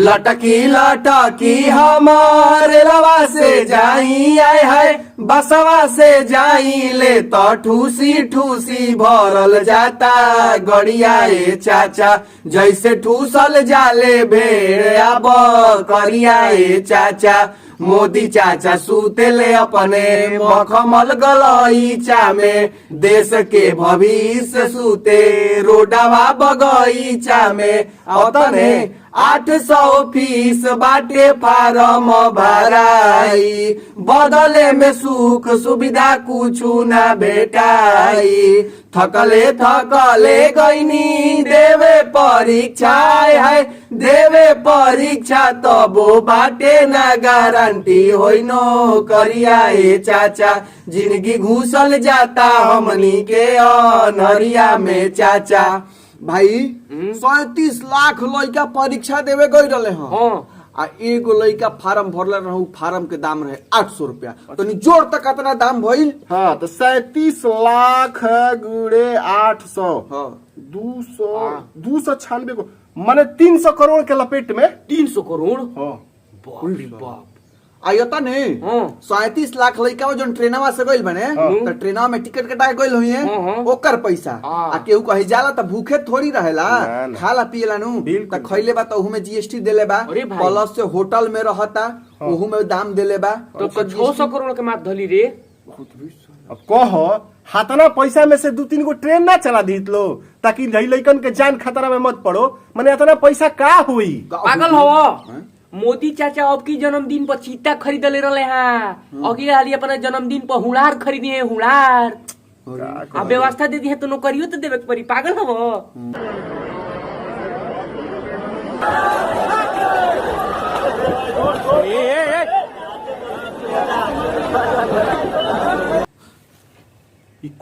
लटकी लटकी हमार रेलवा से जाई आए है बसवा से जाई ले तो ठूसी ठूसी भरल जाता गड़िया ए चाचा जैसे ठूसल जाले भेड़ अब करिया ए चाचा मोदी चाचा सूतेले अपने मखमल गलईचा में देश के भविष्य सूते रोडवा बगईचा में अतने 800 फीस बाटे फारम भराई बदले में सुख सुविधा कुछु ना भेटाई थकले गईनी देवे परीक्षा है देवे परीक्षा तबो बाटे ना गारंटी होई नो करिया ए चाचा जिंदगी घुसल जाता हमनी के अनहरिया में चाचा। भाई 37 लाख लड़का परीक्षा देवे गई रहे हैं आ एगो लड़का फार्म भरले रहू फार्म के दाम रहे 800 रुपया तो जोड़ तक कितना दाम भइल। हाँ तो 37 लाख गुणे 800 296 को माने 300 करोड़ के लपेट में 300 करोड़ हाँ आयता नहीं 37 लाख लड़का जो ट्रेनवा से गइल बने तो ट्रेनवा में टिकट कटा गइल हुई है ओकर पैसा आ केहू कहे जाला त भूखे थोड़ी रहेला खाला पियला नु त खइले बा त ओहू में जीएसटी देले बा प्लस से होटल में रहता ओहू में दाम देले बा तो 600 करोड़ के मात धली रे। अब कहो हाथना पैसा में से 2-3 गो ट्रेन ना चला दीत लो ताकि लइकन के जान खतरा में मत पड़ो माने इतना पैसा का हुई पागल हो। मोदी चाचा अब की जन्मदिन पर चीता खरीदले रहे हैं अगले हाली अपना जन्मदिन पर हुड़ार खरीदी है हुड़ार अब व्यवस्था दे दी है तो नौकरियों तो देवे पड़ी पागल हो।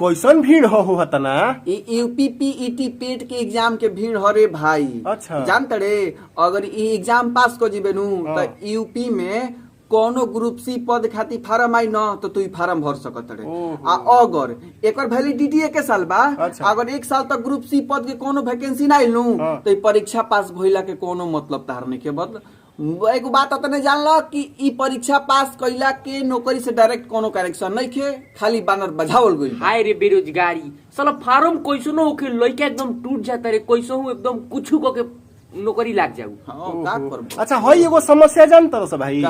कैसन भीड़ हो हतना यूपी पीईटी पेट के एग्जाम के भीड़ हरे भाई। अच्छा जानते रे अगर ई एग्जाम पास कर जीबे नु तो यूपी में कोनो ग्रुप सी पद खातिर फार्म आई न तो तू फार्म भर सकत रे आ अगर एकर वैलिडिटी 1 साल बा अगर 1 साल तक ग्रुप सी पद के कोनो वैकेंसी ना आइलू तो ई परीक्षा पास भइला के कोनो मतलब तार नहीं के बदल एगो बात अतने जान लो कि ई परीक्षा पास कइला के नौकरी से डायरेक्ट कोनो कनेक्शन नहीं खे खाली बानर बजावल गइल। हाय रे बेरोजगारी साला फार्म कैसनो होके लइका एकदम टूट जाता रे कैसो एकदम कुछु को के नौकरी लाग जाऊ। हां का करब। अच्छा हई एगो समस्या जानत रहो भाई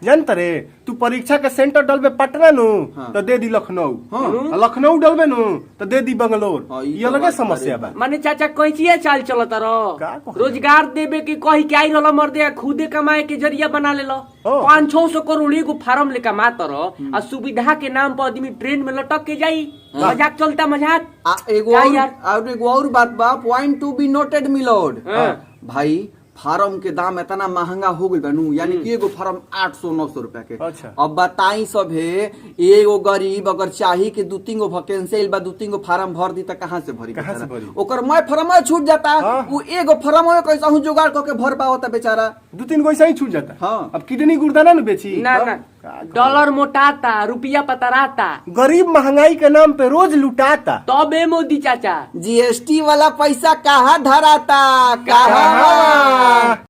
जानत रे तू परीक्षा के सेंटर डलबे पटना नु तो दे दी लखनऊ लखनऊ डलबे नु तो दे दी बंगलोर ये अलगे समस्या बा। माने चाचा कैचिए चाल चलता रहो रोजगार देवे के कही के आई रहल मर्दे खुदे कमाए के जरिया बना ले लो 500-600 करोड़ एगो फार्म ले कमात रहो आ सुविधा के नाम पर आदमी ट्रेन में लटक के जाई मजाक चलता मजाक। एगो और बात बा point to be noted milord भाई फार्म के दाम इतना महंगा हो गई बनू यानी कि एगो फार्म 800-900 रुपया के। अच्छा। अब बताई सब है एगो गरीब अगर चाही कि 2-3 गो वैकेंसी बा 2-3 गो फार्म भर दी त कहां से भरी ओकर मैं फार्म छूट जाता वो एगो फार्म कैसा हूं जुगाड़ करके भर पावता बेचारा 2-3 गो ऐसा ही छूट जाता। हाँ। अब किडनी गुर्दा ना बेची ना डॉलर मोटाता रुपया पतराता गरीब महंगाई के नाम पे रोज लुटाता तबे मोदी चाचा जीएसटी वाला पैसा कहाँ धराता कहाँ